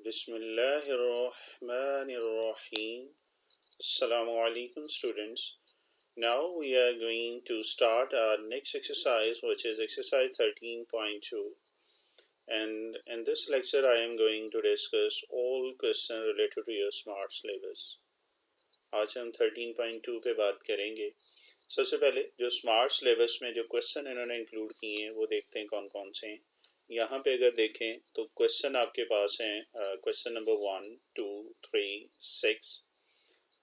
Bismillahirrahmanirrahim. Assalamu alaikum students. Now we are going to start our next exercise, which is exercise 13.2. And in this lecture I am going to discuss all questions related to your smart syllabus. आज हम 13.2 पे बात करेंगे। सबसे पहले जो smart syllabus में जो क्वेश्चन इन्होंने इंक्लूड किए हैं वो देखते हैं कौन कौन से हैं। यहाँ पे अगर देखें तो क्वेश्चन आपके पास हैं क्वेश्चन नंबर 1, 2, 3, 6,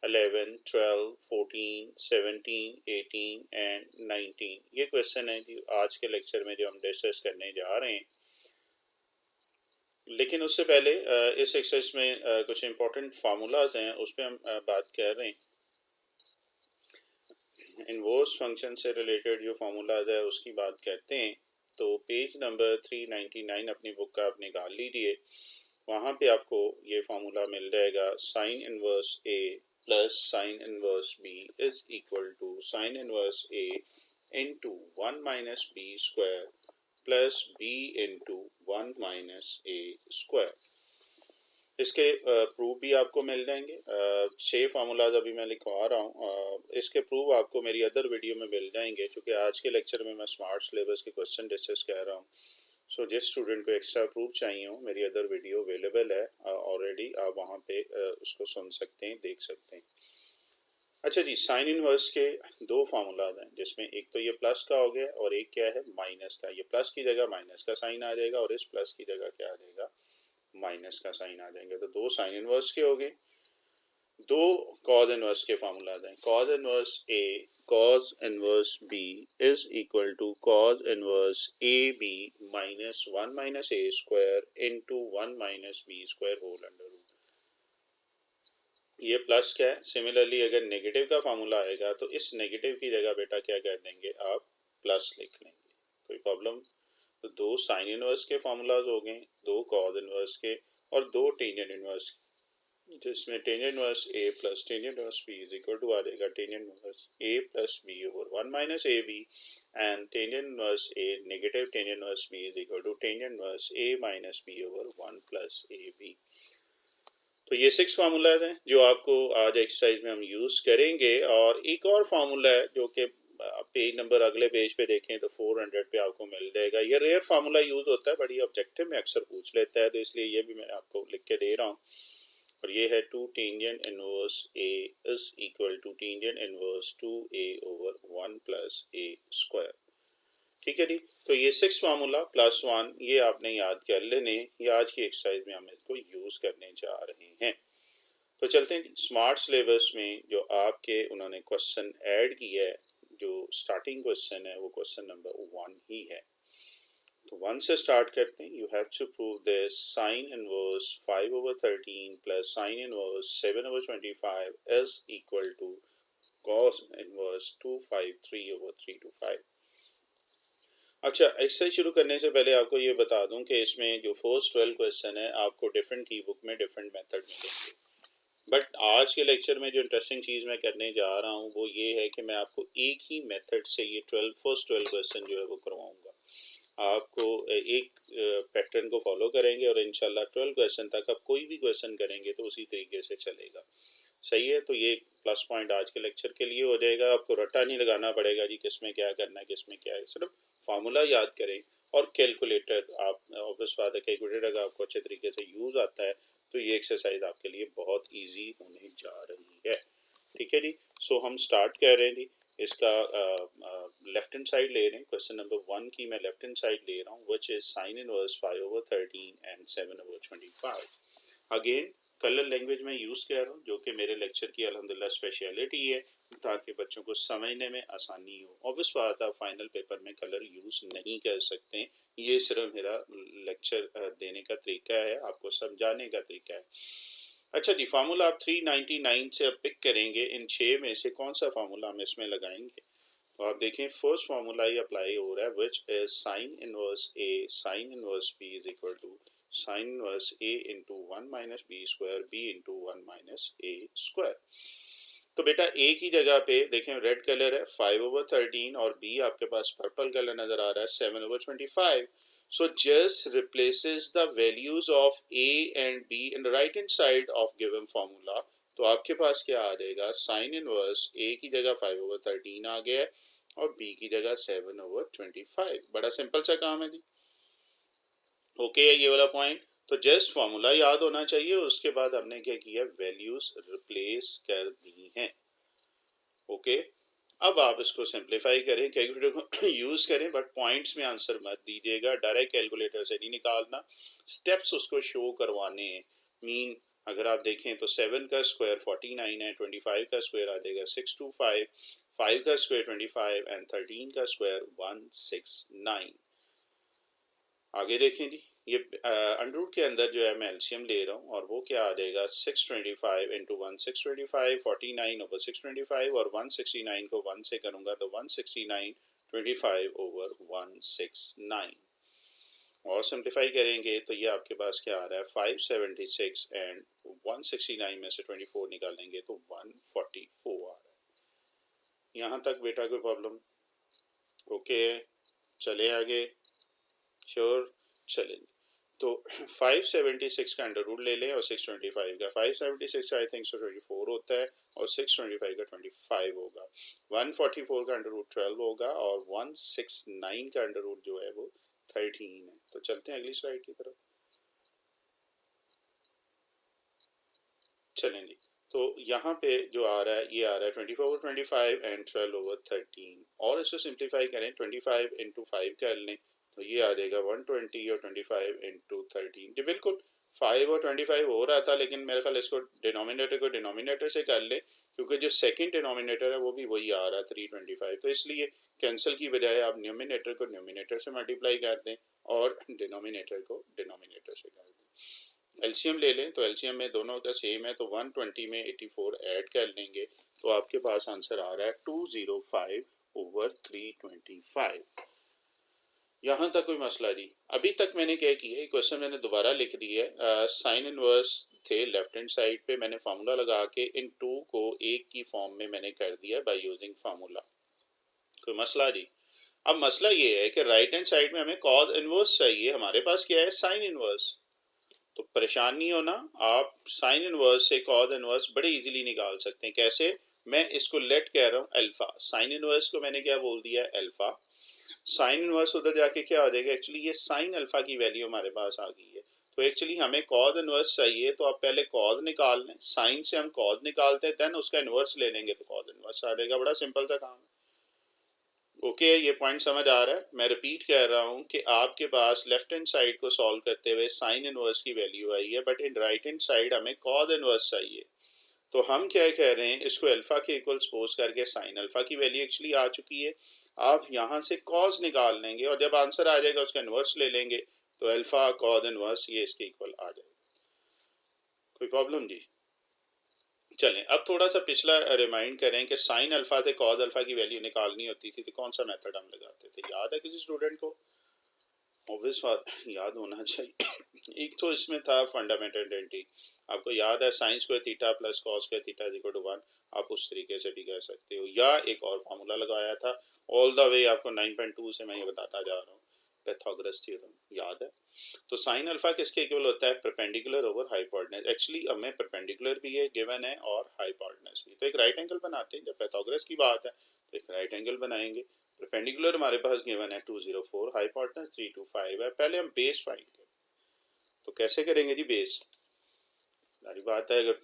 11, 12, 14, 17, 18 एंड 19। ये क्वेश्चन है जो आज के लेक्चर में जो हम डिस्कस करने जा रहे हैं। लेकिन उससे पहले इस एक्सरसाइज में कुछ इंपॉर्टेंट फार्मूलाज हैं, उस पर हम बात कर रहे हैं। इनवर्स फंक्शन से रिलेटेड जो फार्मूलाज है उसकी बात करते हैं। तो पेज नंबर 399 अपनी बुक का आप निकाल लीजिए। वहाँ पे आपको ये फार्मूला मिल जाएगा, sine inverse A plus sine inverse B is equal to sine inverse A into 1 minus B square plus B into 1 minus A square. इसके प्रूफ भी आपको मिल जाएंगे। 6 फार्मूलाज अभी मैं लिखवा रहा हूँ। इसके प्रूफ आपको मेरी अदर वीडियो में मिल जाएंगे, क्योंकि आज के लेक्चर में मैं स्मार्ट सिलेबस के क्वेश्चन डिस्कस कर रहा हूँ। सो जिस स्टूडेंट को एक्स्ट्रा प्रूफ चाहिए हो, मेरी अदर वीडियो अवेलेबल है ऑलरेडी, आप वहाँ पे उसको सुन सकते हैं, देख सकते हैं। अच्छा जी, साइन इनवर्स के 2 फार्मूलाज हैं, जिसमें एक तो ये प्लस का हो गया और एक क्या है, माइनस का। ये प्लस की जगह माइनस का साइन आ जाएगा और इस प्लस की जगह क्या आ जाएगा, माइनस का साइन आ जाएंगे। तो 2 साइन इनवर्स के हो गए। 2 कॉज इनवर्स के फार्मूलाज हैं। Cos inverse A cos inverse B is equal to cos inverse A B minus 1 minus A square into 1 minus B square whole under root. ये plus क्या है। सिमिलरली अगर negative का फार्मूला आएगा तो इस नेगेटिव की जगह बेटा क्या कर देंगे, आप प्लस लिख लेंगे, कोई प्रॉब्लम। तो 2 साइन इनवर्स के फार्मूलाज हो गए, 2 कॉज इनवर्स के और 2 टेंजेंट इनवर्स, जिसमें tangent inverse A plus tangent inverse B is equal to आ जाएगा tangent inverse A plus B over 1 minus A b, and tangent inverse a negative tangent inverse B is equal to tangent inverse a minus b over 1 plus a B. तो ये 6 formulas हैं जो आपको आज exercise में हम use करेंगे। और एक और फार्मूला है जो कि पेज नंबर अगले पेज पे देखें तो 400 पे आपको मिल जाएगा। ये रेयर फार्मूला यूज़ होता है, बड़ी ऑब्जेक्टिव में अक्सर पूछ लेता है, तो इसलिए ये भी मैं आपको लिख के दे रहा हूँ। और ये है 2 tangent inverse A is equal to tangent inverse 2a over 1 plus A square. ठीक है जी। तो ये 6 फार्मूला प्लस 1 ये आपने याद कर लेने, ये आज की एक्सरसाइज में हम इसको यूज करने जा रहे हैं। तो चलते हैं स्मार्ट सिलेबस में जो आपके उन्होंने क्वेश्चन ऐड किया है, जो स्टार्टिंग क्वेश्चन है वो क्वेश्चन नंबर 1 ही है। तो 1 से स्टार्ट करते हैं। You have to prove this sine inverse 5 over 13 plus sine inverse 7 over 25 is equal to cos inverse 253 over 325। अच्छा, एक्सरसाइज शुरू करने से पहले आपको ये बता दूं कि इसमें जो फर्स्ट 12 क्वेश्चन है आपको डिफरेंट की बुक में डिफरेंट मेथड मिलेंगे। बट आज के लेक्चर में जो इंटरेस्टिंग चीज़ मैं करने जा रहा हूँ वो ये है कि मैं आपको एक ही मेथड से ये फर्स्ट 12 क्वेश्चन जो है वो करवाऊँगा। आपको एक पैटर्न को फॉलो करेंगे और इंशाल्लाह 12 क्वेश्चन तक आप कोई भी क्वेश्चन करेंगे तो उसी तरीके से चलेगा। सही है। तो ये प्लस पॉइंट आज के लेक्चर के लिए हो जाएगा। आपको रट्टा नहीं लगाना पड़ेगा जी किस में क्या करना है, किस में क्या है। सिर्फ फार्मूला याद करें और कैलकुलेटर, आप ऑब्वियस बात है कैलकुलेटर अगर आपको अच्छे तरीके से यूज़ आता है तो ये एक्सरसाइज आपके लिए बहुत ईजी होने जा रही है। ठीक है जी। सो हम स्टार्ट कर रहे हैं जी। इसका लेफ्ट हैंड साइड ले रहे हैं। क्वेश्चन नंबर 1 की मैं लेफ्ट हैंड साइड ले रहा हूँ, विच is sine inverse 5 over 13 and 7 over 25। Again colour language में यूज़ कर रहा हूँ, जो कि मेरे लेक्चर की अल्हम्दुलिल्लाह स्पेशलिटी है, ताकि बच्चों को समझने में आसानी हो। ऑब्वियस बात है फाइनल पेपर में कलर यूज़ नहीं कर सकते, ये सिर्फ मेरा लेक्चर देने का तरीका है, आपको समझाने का तरीका है। अच्छा जी, फार्मूला आप 399 से अब पिक करेंगे। इन 6 में से कौन सा फार्मूला हम इसमें लगाएंगे। तो आप देखें फर्स्ट फार्मूला ही अप्लाई हो रहा है, which is sine inverse A sine inverse B is equal to sine inverse A into 1 minus B square B into 1 minus A square. तो बेटा ए की जगह पे देखें रेड कलर है 5 ओवर 13 और बी आपके पास पर्पल कलर नजर आ रहा है 7 over 25। So just replaces the values of a and b in the right hand side of given formula. तो आपके पास क्या आ जाएगा, साइन इनवर्स a की जगह 5/13 आ गया है और b की जगह 7/25। बड़ा सिंपल सा काम है जी। ओके है ये वाला पॉइंट। तो जस्ट फॉर्मूला याद होना चाहिए, उसके बाद हमने क्या किया, वैल्यूज रिप्लेस कर दी हैं। ओके, अब आप इसको सिंप्लीफाई करें, कैलकुलेटर को यूज करें, बट पॉइंट्स में आंसर मत दीजिएगा, डायरेक्ट कैलकुलेटर से नहीं निकालना, स्टेप्स उसको शो करवाने हैं। मीन अगर आप देखें तो 7 का स्क्वायर 49 है, 25 का स्क्वायर आ जाएगा 625, 5 का स्क्वायर 25 एंड 13 का स्क्वायर 169। आगे देखें जी, ये अंडररूट के अंदर जो है मैं एलसीएम ले रहा हूँ और वो क्या आ जाएगा, 625 इंटू 1 625, 49 ओवर 625 और 169 को 1 से करूँगा तो 169 25 ओवर 169। और सिंप्लीफाई करेंगे तो ये आपके पास क्या आ रहा है, 576 एंड 169 में से 24 निकालेंगे तो 144 आ रहा है। यहाँ तक बेटा कोई प्रॉब्लम? ओके, चले आगे। श्योर, चलें। तो 576 का अंडर रूट ले लें और 625 का, 576 आई थिंक 24 होता है और 625 का 25 होगा, 144 का अंडर रूट 12 होगा और 169 का अंडर रूट जो है वो 13 है। तो चलते हैं अगली स्लाइड की तरफ। चलें जी, तो यहाँ पे जो आ रहा है ये आ रहा है 24 ओवर 25 एंड 12 ओवर 13, और इसको सिंप्लीफाई करें 25 इंटू 5 कर लें तो ये आ जाएगा 120 और 25 इंटू 13 जी, बिल्कुल 5 और 25 हो रहा था, लेकिन मेरे ख्याल इसको डिनोमिनेटर को डिनोमिनेटर से कर ले, क्योंकि जो सेकंड डिनोमिनेटर है वो भी वही आ रहा है 325, तो इसलिए कैंसिल की बजाय आप न्यूमिनेटर को न्यूमिनेटर से मल्टीप्लाई कर दें और डिनोमिनेटर को डिनोमिनेटर से कर दें। एलसीएम ले लें, तो एलसीएम में दोनों का सेम है तो 120 में 84 ऐड कर लेंगे तो आपके पास आंसर आ रहा है 205 ओवर 325। यहाँ तक कोई मसला नहीं? अभी तक मैंने क्या किया, क्वेश्चन मैंने दोबारा लिख दी है, साइन इनवर्स थे लेफ्ट हैंड साइड पे, मैंने फार्मूला लगा के इन टू को एक की फॉर्म में मैंने कर दिया बाय यूजिंग फार्मूला। कोई मसला नहीं? अब मसला ये है कि राइट हैंड साइड में हमें कॉज इनवर्स चाहिए, हमारे पास क्या है, साइन इनवर्स। तो परेशान नहीं होना, आप साइन इनवर्स से कॉज इनवर्स बड़े इजीली निकाल सकते हैं। कैसे? मैं इसको लेट कह रहा हूँ अल्फा, साइन इनवर्स को मैंने क्या बोल दिया है, अल्फा। साइन इनवर्स उधर जाके क्या हो जाएगा, एक्चुअली ये साइन अल्फा की वैल्यू हमारे पास आ गई है, तो एक्चुअली हमें कॉज इनवर्स चाहिए, तो आप पहले कॉज निकाल लें, साइन से हम कॉज निकालते हैं, देन उसका इनवर्स ले लेंगे तो कॉज इनवर्स आ जाएगा। बड़ा सिंपल सा काम है। ओके, ये पॉइंट समझ आ रहा है? मैं रिपीट कर रहा हूँ कि आपके पास लेफ्ट हैंड साइड को सॉल्व करते हुए साइन इनवर्स की वैल्यू आई है, but in right hand side हमें कॉज इनवर्स चाहिए। तो हम क्या कह रहे हैं, इसको अल्फा के इक्वल सपोज करके साइन अल्फा की वैल्यू एक्चुअली आ चुकी है, आप यहाँ से कॉज निकाल लेंगे और जब आंसर आ जाएगा उसका इनवर्स ले लेंगे तो अल्फा कॉज इनवर्स ये इसके इक्वल आ जाएगा। कोई प्रॉब्लम जी? चलें, अब थोड़ा सा पिछला रिमाइंड करें कि साइन अल्फा से कॉज अल्फा की वैल्यू निकालनी होती थी तो कौन सा मेथड हम लगाते थे, याद है किसी स्टूडेंट को? ऑब्वियस बात याद होना चाहिए। एक तो इसमें था फंडामेंटल आइडेंटिटी, आपको याद है sine square theta plus cos square theta is equal to 1, आप उस तरीके से भी कह सकते हो, या एक और फार्मूला लगाया था ऑल द वे आपको 9.2 से मैं ये बताता जा रहा हूँ, पैथागोरस थ्योरम, याद है? तो साइन अल्फा किसके इक्वल होता है, परपेंडिकुलर ओवर हाइपोटेनस। एक्चुअली हमें परपेंडिकुलर भी है गिवन है और हाइपोटेनस भी, तो एक राइट एंगल बनाते हैं, जब पैथागोरस की बात है तो एक राइट एंगल बनाएंगे। परपेंडिकुलर हमारे पास गिवन है 204, हाइपोटेनस 325 है, पहले हम बेस फाइंड करें। तो कैसे करेंगे जी बेस? सारी बात है, अगर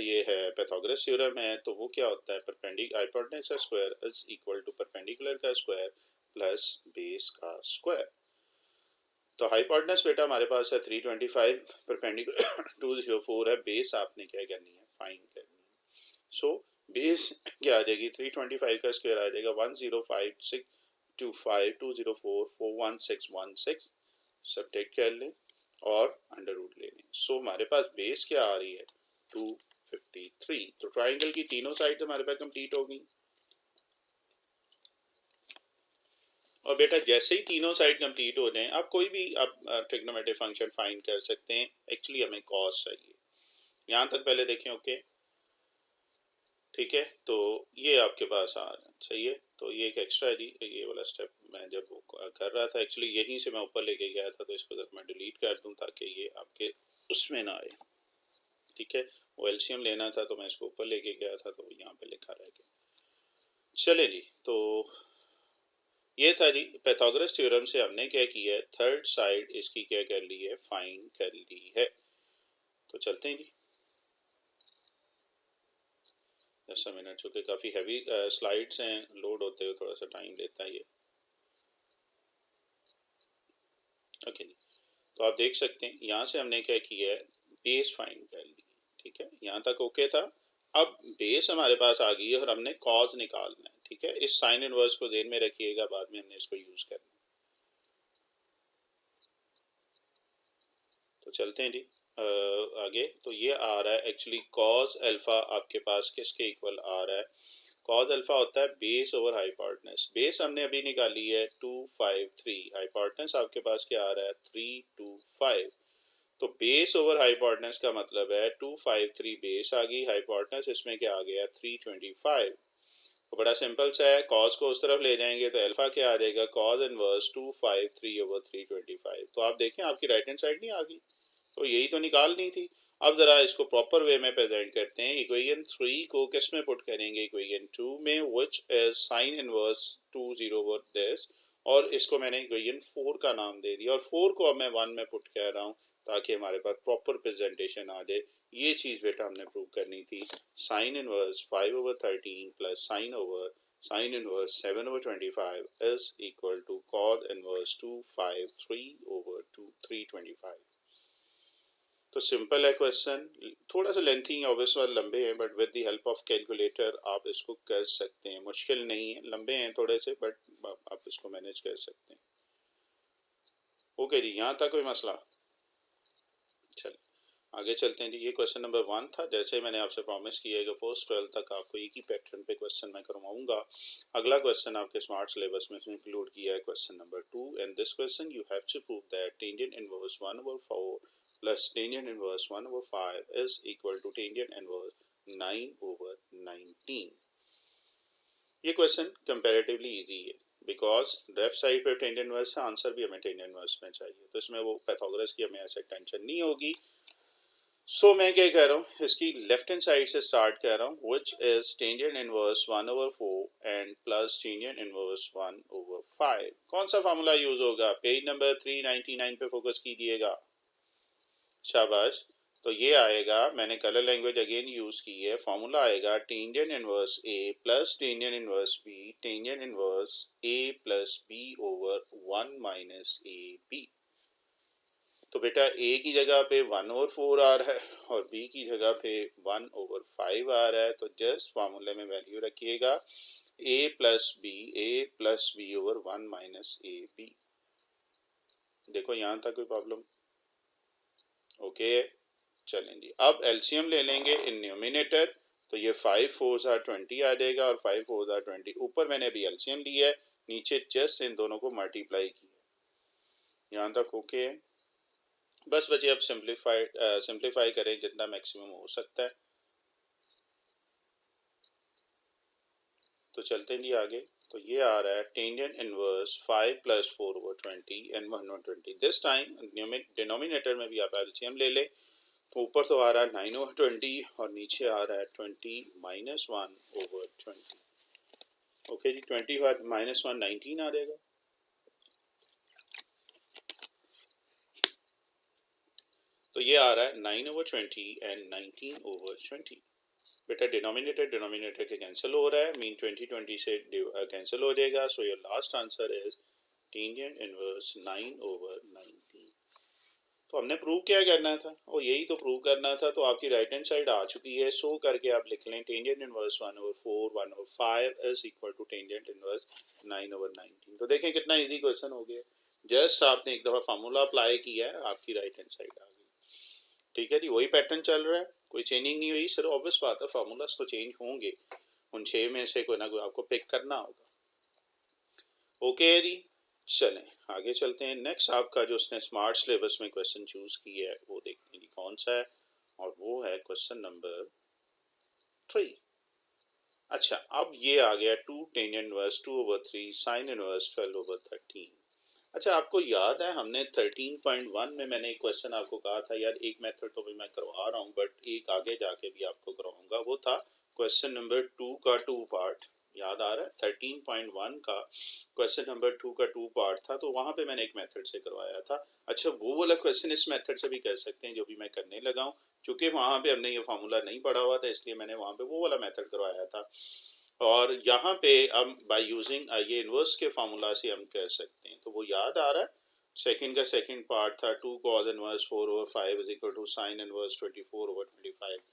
ये है पैथागोरस थ्योरम है तो वो क्या होता है, परपेंडिकुलर हाइपोटेनस का square is equal to perpendicular का स्क्वायर प्लस बेस का स्क्वायर। तो हाइपोटेनस बेटा हमारे पास है 325, परपेंडिकुलर 204 है, बेस आपने क्या करनी है, फाइंड करनी है। सो बेस क्या आ जाएगी, 325 का स्क्वायर आ जाएगा 105625 204 41616, सब्ट्रैक्ट कर लें और अंडर रूट ले लें। सो हमारे पास बेस क्या आ रही है, 253। तो ट्राइंगल की तीनों साइड हमारे पास कंप्लीट होगी। और बेटा जैसे ही तीनों साइड कंप्लीट हो जाएं, आप कोई भी आप ट्रिग्नोमेट्रिक फंक्शन फाइंड कर सकते हैं। एक्चुअली हमें कॉस चाहिए, यहाँ तक पहले देखें। ओके ठीक है, तो ये आपके पास आ रहा है, सही है। तो ये एक एक्स्ट्रा है जी, ये वाला स्टेप मैं जब कर रहा था एक्चुअली यहीं से मैं ऊपर लेके गया था, तो इसको जरा मैं डिलीट कर दूं ताकि ये आपके उसमें ना आए। ठीक है, वो एलसीएम लेना था तो मैं इसको ऊपर लेके गया था, तो यहाँ पे लिखा रह गया। चले जी, तो ये था जी पाइथागोरस थ्योरम से हमने क्या किया है, थर्ड साइड इसकी क्या कर ली है, फाइंड कर ली है। तो चलते हैं जी। 10 मिनट, चूँकि काफ़ी हैवी स्लाइड्स हैं, लोड होते हुए थोड़ा सा टाइम लेता है ये। ओके जी, तो आप देख सकते हैं यहाँ से हमने क्या किया है, बेस फाइंड कर ली। ठीक है, यहाँ तक ओके था। अब बेस हमारे पास आ गई है और हमने कॉज निकालना है। ठीक है, इस साइन इनवर्स को ध्यान में रखिएगा, बाद में हमने इसको यूज करना है। तो चलते हैं जी आगे। तो ये आ रहा है एक्चुअली कॉज अल्फा आपके पास किसके इक्वल आ रहा है, कॉज अल्फा होता है बेस ओवर हाइपोटेनस। बेस हमने अभी निकाली है 253, हाइपोटेनस आपके पास क्या आ रहा है 325। तो बेस ओवर हाइपोटेनस का मतलब है 253 बेस आ गई, हाइपोटेनस इसमें क्या आ गया 325। तो बड़ा सिंपल सा है, कॉस को उस तरफ ले जाएंगे तो अल्फा क्या आ जाएगा, कॉस इनवर्स 253 ओवर 325। तो आप देखें आपकी राइट हैंड साइड नहीं आ गई, तो यही तो निकालनी थी। अब जरा इसको प्रॉपर वे में प्रेजेंट करते हैं। इक्वेशन 3 को किस में पुट करेंगे, इक्वेशन 2 में, which is sine inverse 20 over this, और इसको मैंने इक्वेशन 4 का नाम दे दिया, और 4 को अब मैं 1 में पुट कर रहा हूँ ताकि हमारे पास प्रॉपर प्रेजेंटेशन आ जाए। ये चीज बेटा हमने प्रूव करनी थी, sine inverse 5 over 13 plus sine inverse 7 over 25 is equal to cos inverse 253 over 325। तो सिंपल है क्वेश्चन, थोड़ा सा लेंथी है ऑब्वियस, लंबे हैं, but with the help of calculator आप इसको कर सकते हैं। मुश्किल नहीं है, लंबे हैं थोड़े से, बट आप इसको मैनेज कर सकते हैं। ओके जी, यहाँ तक कोई मसला? चलिए आगे चलते हैं जी। ये क्वेश्चन नंबर 1 था। जैसे मैंने आपसे प्रॉमिस किया है कि फर्स्ट 12 तक आपको एक ही पैटर्न पे क्वेश्चन मैं करवाऊंगा। अगला क्वेश्चन आपके स्मार्ट सिलेबस में इंक्लूड किया है question number 2, and this question you have to prove that tangent inverse 1/4 plus tangent inverse 1/5 is equal to tangent inverse 9/19। ये क्वेश्चन कंपैरेटिवली इजी है बिकॉज लेफ्ट साइड पे टेंजेंट इनवर्स है, answer भी हमें tangent inverse में चाहिए, तो इसमें वो पाइथागोरस की हमें ऐसे टेंशन नहीं होगी। सो मैं क्या कह रहा हूँ, इसकी लेफ्ट हैंड साइड से स्टार्ट कर रहा हूँ, which is tangent inverse 1/4 and plus tangent inverse 1/5। कौन सा फार्मूला यूज होगा, पेज नंबर 399 पे फोकस कीजिएगा, शाबाश। तो ये आएगा, मैंने कलर लैंग्वेज अगेन यूज की है, फॉर्मूला आएगा tangent inverse A plus tangent inverse B, tangent inverse A plus B over 1 minus A B. तो बेटा ए की जगह पे 1/4 आ रहा है और बी की जगह पे 1/5 आ रहा है, तो जस्ट फार्मूले में वैल्यू रखिएगा a plus B over 1 minus A b. देखो यहाँ तक कोई प्रॉब्लम? ओके चलें जी। अब एलसीएम ले लेंगे इन न्यूमिनेटर, तो ये 5 4 आर 20 आ जाएगा और 5 4 आर 20। ऊपर मैंने अभी एलसीएम लिया है, नीचे जस्ट इन दोनों को मल्टीप्लाई किया। यहाँ तक ओके है? बस बचे अब सिंप्लीफाई करें जितना मैक्सिमम हो सकता है। तो चलते हैं जी आगे। तो ये आ रहा है tangent inverse 5 plus 4 over 20 and 120। This time denominator में भी आप एलसीएम ले लें, तो ऊपर तो आ रहा है 9 ओवर 20 और नीचे आ रहा है 20 माइनस 1 ओवर 20। ओके जी, 20 माइनस 1 19 आ जाएगा। तो ये आ रहा है 9 ओवर 20 एंड 19 ओवर 20। बेटा डिनोमिनेटर के कैंसिल हो रहा है, मीन 20 से कैंसिल हो जाएगा। So your last answer is tangent inverse 9 over 19। तो हमने प्रूव क्या करना था, और यही तो प्रूव करना था। तो आपकी राइट हैंड साइड आ चुकी है, सो करके आप लिख लें tangent inverse 1/4 1/5 is equal to tangent inverse 9 over 19। तो देखें कितना इजी क्वेश्चन हो गया, जस्ट आपने एक दफा फार्मूला अप्लाई किया है, आपकी राइट हैंड साइड आ गई। ठीक है जी, वही पैटर्न चल रहा है, कोई चेंजिंग नहीं हुई। सर ऑब्वियस बात है, फार्मूलाज तो चेंज होंगे, उन 6 में से कोई ना कोई आपको पिक करना होगा। ओके जी, चलें आगे चलते हैं। नेक्स्ट आपका जो उसने स्मार्ट सिलेबस में क्वेश्चन चूज किया है वो देखते हैं कौन सा है, और वो है क्वेश्चन नंबर 3। अच्छा, अब ये आ गया 2 tan इनवर्स 2/3 sin इनवर्स 12/13। अच्छा, आपको याद है हमने 13.1 में मैंने एक क्वेश्चन आपको कहा था यार, एक मेथड तो भी मैं करवा रहा हूँ बट एक आगे जाके भी आपको करवाऊंगा। वो था क्वेश्चन नंबर 2 का 2 पार्ट, याद आ रहा है? 13.1 का क्वेश्चन नंबर 2 का 2 पार्ट था, तो वहां पे मैंने एक मेथड से करवाया था। अच्छा, वो वाला क्वेश्चन इस मेथड से भी कर सकते हैं जो भी मैं करने लगा हूँ, क्योंकि वहां पे हमने ये फार्मूला नहीं पढ़ा हुआ था, इसलिए मैंने वहां पे वो वाला मेथड करवाया था। और यहाँ पे हम बाय यूजिंग ये इनवर्स के फार्मूला से हम कर सकते हैं। तो वो याद आ रहा है? सेकंड का सेकंड पार्ट था 2 cos inverse 4/5 is equal to sin inverse 24/25।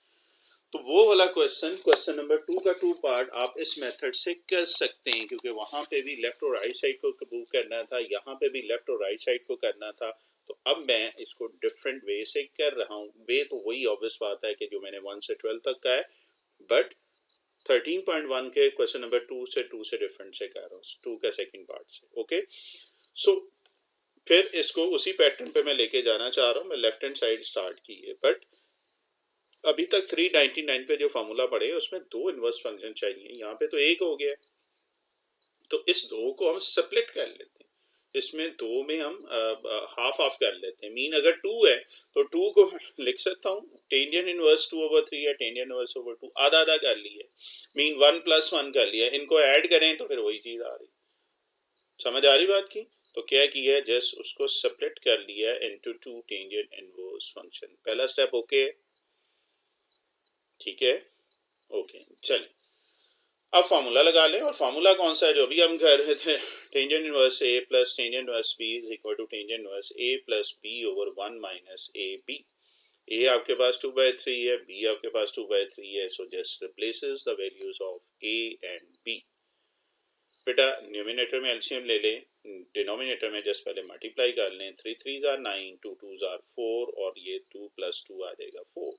तो वो वाला क्वेश्चन, क्वेश्चन नंबर 2 का 2 पार्ट आप इस मेथड से कर सकते हैं, क्योंकि वहां पे भी लेफ्ट और राइट साइड को प्रूव करना था, यहाँ पे भी लेफ्ट और राइट साइड को करना था। तो अब मैं इसको डिफरेंट वे से कर रहा हूँ। वे तो वही ऑब्वियस बात है कि जो मैंने 1 से 12 तक का है, बट 13.1 के क्वेश्चन नंबर 2 से डिफरेंट से कर रहा हूँ, 2 का सेकंड पार्ट से। ओके, सो फिर इसको उसी पैटर्न पे मैं लेके जाना चाह रहा हूँ। मैं लेफ्ट हैंड साइड स्टार्ट की है, बट अभी तक 399 पे जो फॉर्मूला पढ़े उसमें 2 इनवर्स फंक्शन चाहिए, यहाँ पे तो एक हो गया। तो इस 2 को हम स्प्लिट कर लेते हैं, इसमें 2 में हम हाफ हाफ कर लेते हैं। मीन अगर 2 है तो 2 को लिख सकता हूँ टेंजेंट इनवर्स 2/3 या टेंजेंट इनवर्स ओवर 2, आधा आधा कर लिया, मीन 1 + 1 कर लिया। इनको ऐड करें तो फिर वही चीज आ रही। समझ आ रही बात की? तो क्या किया, जस्ट उसको सेपरेट कर लिया इनटू 2 टेंजेंट इनवर्स फंक्शन। पहला स्टेप ओके, ठीक है, ओके। चलिए अब फार्मूला लगा लें, और फार्मूला कौन सा है जो भी हम कर रहे थे, tangent inverse A plus tangent inverse B is equal to tangent inverse A plus B over 1 minus A b. A आपके पास 2/3 है, बी आपके पास 2/3 है, so just replaces the values of a and b. बेटा न्यूमिनेटर में LCM ले लें, डिनोमिनेटर में जस्ट पहले मल्टीप्लाई कर लें। 3 3 आर 9, 2 2 आर 4, और ये 2 + 2 आ जाएगा 4।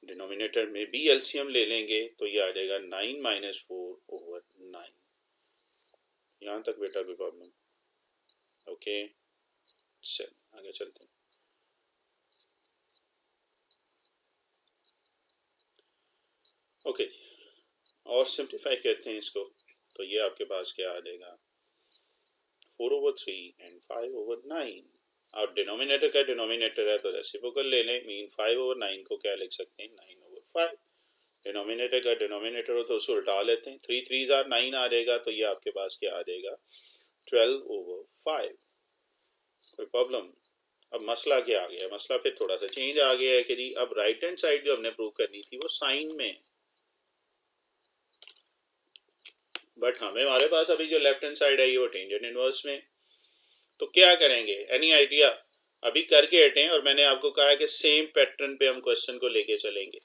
डिनोमिनेटर में भी एलसीएम ले लेंगे तो ये आ जाएगा 9 - 4/9। यहाँ तक बेटा कोई प्रॉब्लम? ओके, चल आगे चलते हैं। ओके, और सिंप्लीफाई करते हैं इसको, तो ये आपके पास क्या आ जाएगा, 4/3 एंड 5/9। और डिनोमिनेटर का डिनोमिनेटर है तो रेसिप्रोकल ले लें, मीन 5/9 को क्या लिख सकते हैं, 9/5। डिनोमिनेटर का डिनोमिनेटर हो तो उसको उल्टा लेते हैं, 3 3 आर 9 आ जाएगा, तो ये आपके पास क्या आ जाएगा, 12/5। कोई प्रॉब्लम? अब मसला क्या आ गया, मसला फिर थोड़ा सा चेंज आ गया है कि जी अब राइट हैंड साइड जो हमने प्रूव करनी थी वो साइन में, बट हमारे पास अभी जो लेफ्ट हैंड साइड है ये वो टेंजेंट इनवर्स में। तो क्या करेंगे, एनी आइडिया? अभी करके हटें, और मैंने आपको कहा है कि सेम पैटर्न पे हम क्वेश्चन को लेके चलेंगे।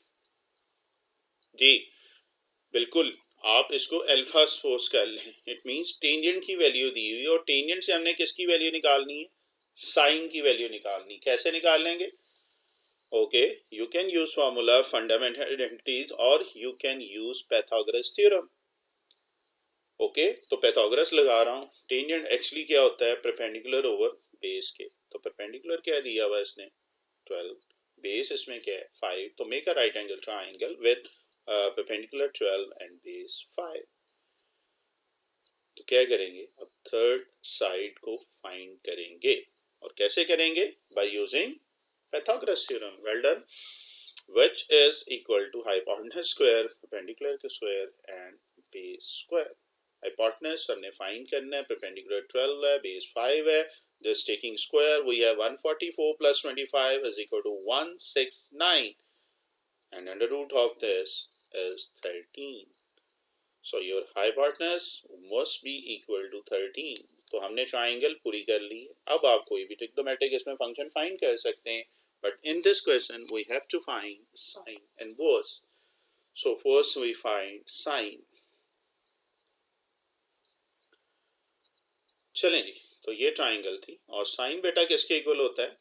जी बिल्कुल, आप इसको अल्फा सपोज कर लें, इट मींस टेंजेंट की वैल्यू दी हुई, और टेंजेंट से हमने किसकी वैल्यू निकालनी है, साइन की वैल्यू निकालनी। कैसे निकाल लेंगे? Okay, you can use formula fundamental identities, और you can use Pythagoras theorem. Okay, तो पाइथागोरस लगा रहा हूँ। टेंजेंट एक्चुअली क्या होता है, परपेंडिकुलर ओवर बेस के। तो परपेंडिकुलर क्या दिया हुआ इसने, 12, बेस इसमें क्या है 5, तो make a right angle triangle with perpendicular 12 and base 5। तो क्या करेंगे, अब थर्ड साइड को फाइंड करेंगे, और कैसे करेंगे, by using Pythagoras theorem. Well done, which is equal to hypotenuse square, perpendicular square and base square। hypotenuse हमने फाइंड करना है, perpendicular 12 है, base 5 है, just taking square we have 144 plus 25 is equal to 169, and under root of this is 13, so your hypotenuse must be equal to 13। तो हमने triangle पूरी कर ली। अब आप कोई भी ट्रिग्नोमेट्रिक इसमें फंक्शन फाइंड कर सकते हैं, but in this question we have to find sine and cos। so first we find sine। चलें जी, तो ये ट्राइंगल थी, और साइन बेटा किसके इक्वल होता है,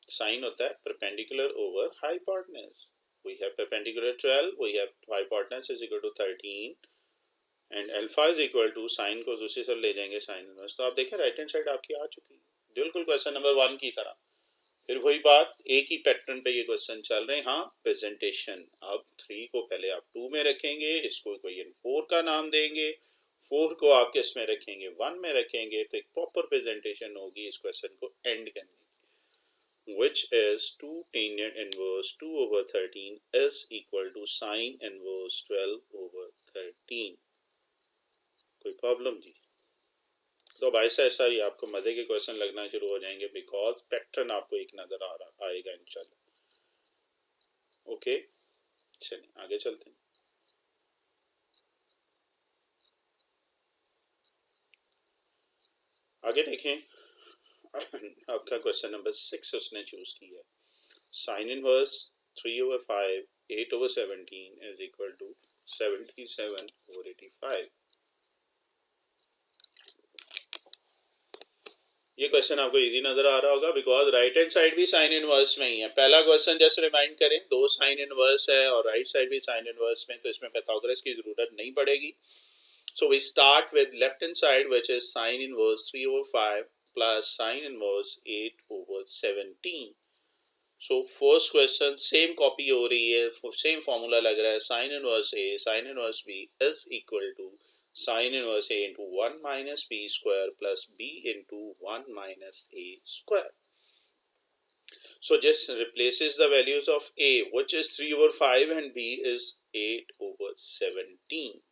साइन होता है perpendicular over hypotenuse. we have perpendicular 12, we have hypotenuse is equal to 13, and alpha is equal to sine को दूसरी तरफ ले जाएंगे साइन इनवर्स। तो आप देखें राइट हैंड साइड आपकी आ चुकी है, बिल्कुल क्वेश्चन नंबर 1 की तरह। फिर वही बात, एक ही पैटर्न पे ये क्वेश्चन चल रहे हैं। हाँ, प्रेजेंटेशन, अब 3 को पहले आप 2 में रखेंगे, इसको इक्वेशन 4 का नाम देंगे, 4 को आप किस में रखेंगे, 1 में रखेंगे, तो एक प्रॉपर प्रेजेंटेशन होगी इस क्वेश्चन को एंड करने की, which is 2 tangent inverse 2 over 13 is equal to sin inverse 12 over 13। कोई प्रॉब्लम जी? तो अब ऐसा ऐसा ही आपको मजे के क्वेश्चन लगना शुरू हो जाएंगे, बिकॉज पैटर्न आपको एक नजर आ रहा आएगा इंशाल्लाह। ओके, चलिए आगे चलते हैं। आगे देखें, आपका क्वेश्चन नंबर 6 उसने चूज किया है। Sine inverse 3/5 8/17 is equal to 77/85। ये क्वेश्चन आपको इजी नजर आ रहा होगा, बिकॉज राइट हैंड साइड भी साइन इनवर्स में ही है। पहला क्वेश्चन जस्ट रिमाइंड करें, 2 साइन इनवर्स है और राइट साइड भी साइन इनवर्स में, तो इसमें पाइथागोरस की जरूरत नहीं पड़ेगी। So we start with left hand side, which is sine inverse 3/5 plus sine inverse 8/17. So first question same copy हो रही है, same formula लग रहा है, sin inverse A sin inverse B is equal to sin inverse A into 1 minus B square plus B into 1 minus A square. So just replaces the values of A, which is 3/5 and B is 8/17.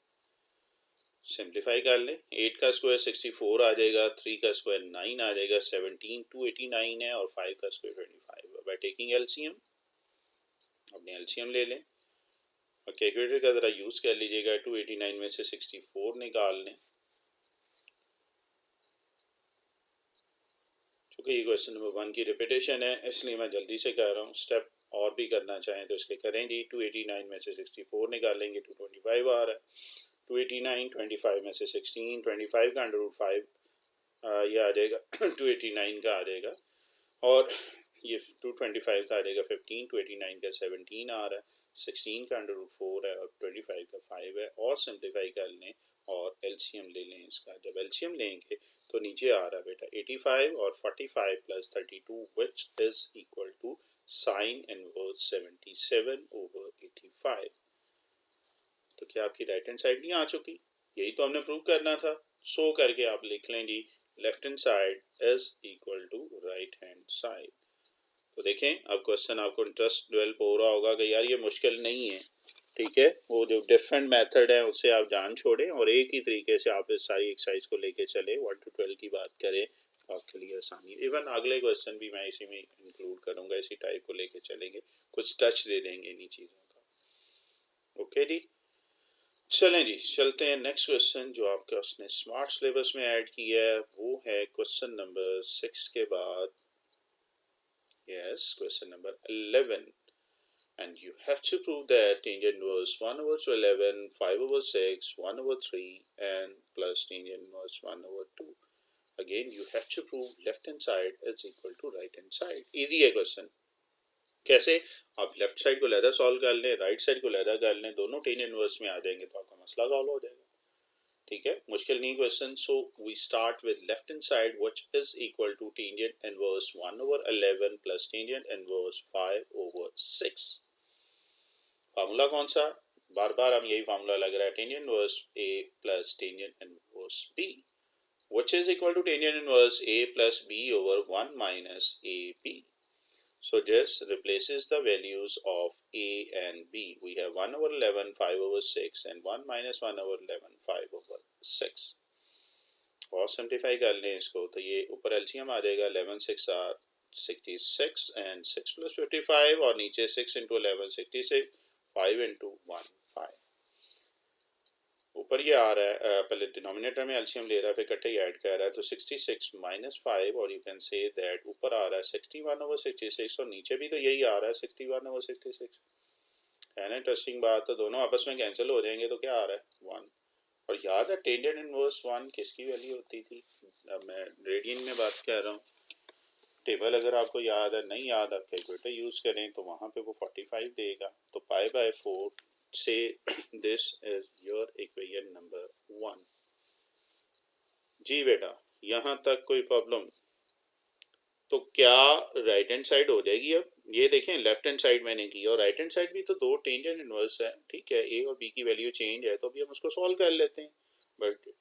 Simplify कर लें, 8 का square 64 आ जाएगा, 3 का square 9 आ जाएगा, 17 289 है और 5 का square 25। By taking LCM, अपने एलसीएम ले लें और कैलकुलेटर का ज़रा यूज़ कर लीजिएगा। 289 में से 64 निकाल लें। चूँकि ये क्वेश्चन नंबर 1 की रिपीटेशन है, इसलिए मैं जल्दी से कर रहा हूँ। स्टेप और भी करना चाहें तो इसके करें जी। 289 में से 64 निकालेंगे, 225 आ रहा है। 289 25 में से 16, 25 का √5 ये आ जाएगा 289 का आ जाएगा, और ये 225 का आ जाएगा 15, 289 का 17 आ रहा है, 16 का √4 है और 25 का 5 है। और सिंप्लीफाई कर लें और एलसीएम ले लें इसका। जब एलसीएम लेंगे तो नीचे आ रहा है बेटा 85 और 45 plus 32 which is equal to sine inverse 77/85। तो क्या आपकी राइट हैंड साइड नहीं आ चुकी? यही तो हमने प्रूव करना था। सो करके आप लिख लें जी, left hand side is equal to right hand side. तो देखें, अब क्वेश्चन आपको इंटरेस्ट डेवलप हो रहा होगा कि यार ये मुश्किल नहीं है, ठीक है। वो जो डिफरेंट मेथड है उससे आप जान छोड़ें और एक ही तरीके से आप इस सारी एक्सरसाइज को लेके चले। 1 to 12 की बात करें तो आपके लिए आसानी। इवन अगले क्वेश्चन भी मैं इसी में इंक्लूड करूंगा, इसी टाइप को लेके चलेंगे, कुछ टच दे देंगे इन्हीं चीज़ों का। ओके जी, चलें जी, चलते हैं नेक्स्ट क्वेश्चन जो आपका उसने स्मार्ट सिलेबस में ऐड किया है। वो है क्वेश्चन नंबर 6 के बाद, yes, question number 11, and you have to prove that tangent inverse 1/11 5/6 1/3 and plus tangent inverse 1/2। again you have to prove left hand side is equal to right hand side। easy है question. कैसे? आप left side को लहदा solve कर लें, right side को लहदा कर लें, दोनों टेंजेंट इनवर्स में आ जाएंगे तो आपका मसला सॉल्व हो जाएगा। ठीक है, मुश्किल नहीं question. So we start with left hand side which is equal to tangent inverse 1/11 plus tangent inverse 5/6। Formula कौन सा? बार बार हम यही फार्मूला लग रहा है, tangent inverse A plus tangent inverse B which is equal to tangent inverse A plus B over 1 minus A B. So just replaces the values of A and B. We have 1/11 5/6 and 1 minus 1/11 5/6। और simplify कर लें इसको तो ये ऊपर LCM आ जाएगा, 11 6 are 66 and 6 plus 55 और नीचे 6 into 11 66, 5 into 1 5। ऊपर ये आ रहा है, पहले डिनोमिनेटर में एलसीएम ले रहा है, फिर इकट्ठे ही ऐड कर रहा है, तो 66 minus 5 और यू कैन से दैट ऊपर आ रहा है 61/66 और नीचे भी तो यही आ रहा है 61/66। है ना इंटरेस्टिंग बात? तो दोनों आपस में कैंसिल हो जाएंगे तो क्या आ रहा है 1। और याद है टेंजेंट इनवर्स 1 किसकी वैल्यू होती थी? अब मैं रेडियन में बात कर रहा हूँ। टेबल अगर आपको याद है, नहीं याद आप कैलकुलेटर यूज करें तो वहां पे वो 45 देगा, तो π/4 से this is your equation number 1। जी बेटा, यहाँ तक कोई प्रॉब्लम? तो क्या राइट हैंड साइड हो जाएगी? अब ये देखें, लेफ्ट हैंड साइड मैंने की और राइट हैंड साइड भी तो दो टेंजेंट इनवर्स है, ठीक है, ए और बी की वैल्यू चेंज है तो अभी हम उसको सॉल्व कर लेते हैं। बट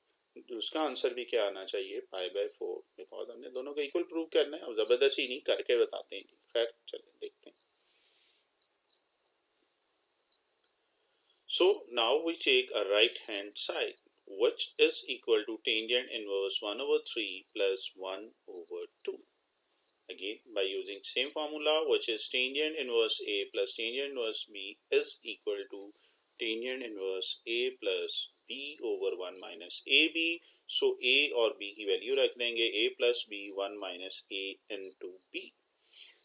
उसका आंसर भी क्या आना चाहिए? π/4, बिकॉज हमने दोनों को इक्वल प्रूव करना है और जबरदस्ती नहीं, करके बताते हैं। खैर चलिए देखते हैं। So now we take a right hand side which is equal to tangent inverse 1/3 plus 1/2. Again, by using same formula, which is tangent inverse A plus tangent inverse B is equal to tangent inverse A plus B over 1 minus AB. So A और B की value रख देंगे, A plus B 1 minus A into B.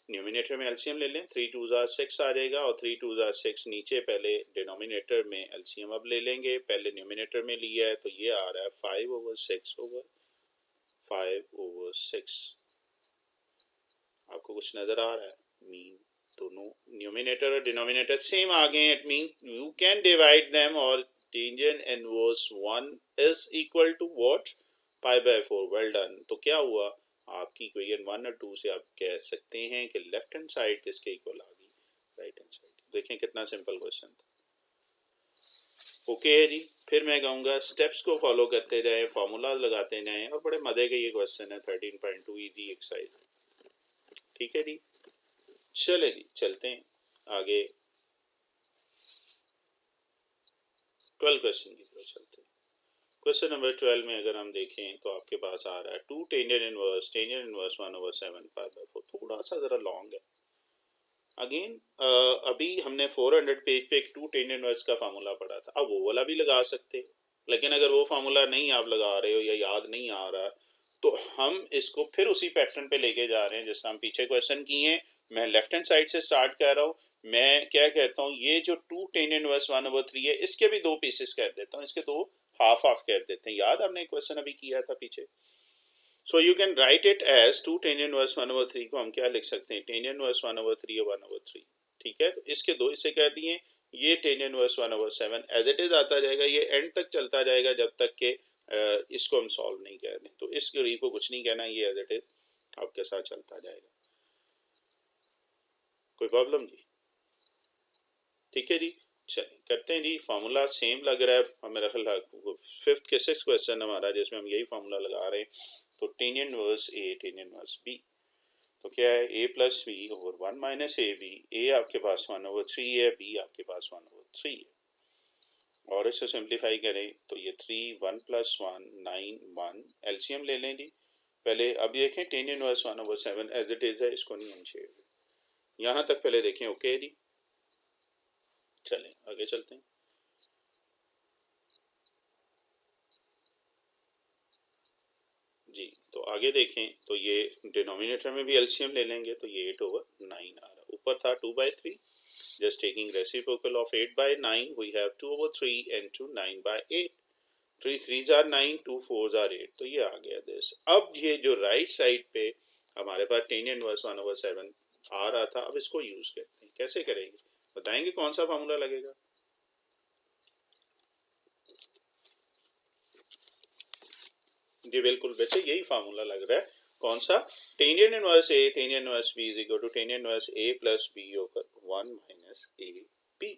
Numerator में LCM ले लें, 3 2 6 आ जाएगा और 3 2 6 नीचे पहले डिनोमिनेटर में एलसीएम अब ले लेंगे। पहले न्यूमिनेटर में लिया है तो ये आ रहा है 5/6 over 5/6। आपको कुछ नजर आ रहा है? मीन दोनों न्यूमिनेटर और डिनोमिनेटर सेम आ गए। It mean you can divide them और tangent inverse 1 is equal to what? π/4। Well done. तो क्या हुआ? आपकी इक्वेशन 1 और 2 से आप कह सकते हैं कि लेफ्ट हैंड साइड किसके इक्वल आ गई? Right hand side. देखें कितना सिंपल क्वेश्चन था। ओके है जी। फिर मैं कहूँगा स्टेप्स को फॉलो करते जाएं, फॉर्मूला लगाते जाएं और बड़े मजे का ये क्वेश्चन है 13.2 इजी एक्सरसाइज। ठीक है जी, चले जी चलते हैं आगे 12 क्वेश्चन की तरफ चलते हैं। क्वेश्चन नंबर 12 में अगर हम देखें तो आपके पास आ रहा है 2 टेंजेंट इनवर्स 1/7 π/4। थोड़ा सा जरा लॉन्ग है। अगेन अभी हमने 400 पेज पे एक 2 टेंजेंट इनवर्स का फार्मूला पढ़ा था, अब वो वाला भी लगा सकते हैं। लेकिन अगर वो फार्मूला नहीं आप लगा रहे हो या याद नहीं आ रहा तो हम इसको फिर उसी पैटर्न पे लेके जा रहे हैं जिस तरह हम पीछे क्वेश्चन किए हैं। मैं लेफ्ट हैंड साइड से स्टार्ट कर रहा हूँ। मैं क्या कहता हूँ, ये जो 2 टेंजेंट इनवर्स 1/3 है इसके भी दो पीसेस कर देता हूँ, इसके दो हाफ हाफ कर देते हैं। याद आपने क्वेश्चन अभी किया था पीछे। So you can write it as 2 tangent inverse 1/3 को हम क्या लिख सकते हैं? टेंजेंट इनवर्स 1/3 और 1/3। ठीक है, तो इसके दो हिस्से कर दिए। ये tangent inverse 1/7 as it is आता जाएगा, ये एंड तक चलता जाएगा जब तक के इसको हम सॉल्व नहीं कर रहे। तो इस गरीब को कुछ नहीं कहना, ये एज इट इज आपके साथ चलता जाएगा। कोई प्रॉब्लम जी? ठीक है जी, चलिए करते हैं जी। फार्मूला सेम लग रहा है हमें, रखा 5th के 6th क्वेश्चन हमारा जिसमें हम यही फार्मूला लगा रहे हैं। तो टेंजेंट इनवर्स ए टेंजेंट इनवर्स बी, तो क्या है? a plus B over 1 minus A b. A आपके पास 1/3 है, बी आपके पास 1/3 है। और इसे सिंप्लीफाई करें तो ये 3 1 प्लस 1 9 1। एलसीएम ले लें जी पहले। अब देखें tangent inverse 1/7 as it is है, इसको नहीं हम छेड़। यहाँ तक पहले देखें। ओके जी, चलें आगे चलते हैं जी। तो आगे देखें तो ये डिनोमिनेटर में भी एलसीएम ले लेंगे तो ये 8/9 आ रहा। ऊपर था 2/3, just taking reciprocal of 8/9 we have 2/3 into 9/8। 3 3s are 9, 2 4s are 8, तो ये आ गया दिस। अब ये जो राइट साइड पे हमारे पास टेंजेंट इनवर्स 1/7 आ रहा था, अब इसको यूज करते हैं। कैसे करेंगे बताएंगे? कौन सा फार्मूला लगेगा? जी बिल्कुल बच्चे, यही फार्मूला लग रहा है। कौन सा? Tangent inverse A tangent inverse B is equal to tangent inverse A plus B over 1 minus A B.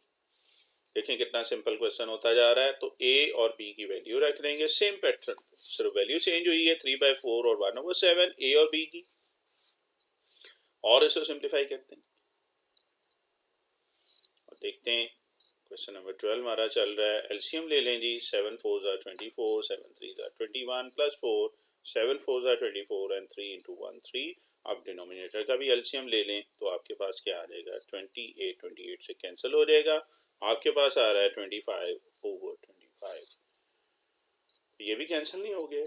देखें कितना सिंपल क्वेश्चन होता जा रहा है। तो a और b की वैल्यू रख देंगे सेम पैटर्न, सिर्फ वैल्यू चेंज हुई है 3/4 और 1/7 a और b की। और इसे सिंप्लीफाई करते हैं और देखते हैं। क्वेश्चन नंबर 12 हमारा चल रहा है। एलसीएम ले लें जी। 7 4s are 24, 7 3s are 21 plus 4, 7 4s are 24 and 3 into 1 3। अब डिनोमिनेटर का भी एलसीएम ले लें तो आपके पास क्या आ जाएगा? 28 28 से कैंसिल हो जाएगा। आपके पास आ रहा है 25/25। ये भी कैंसिल नहीं हो गया।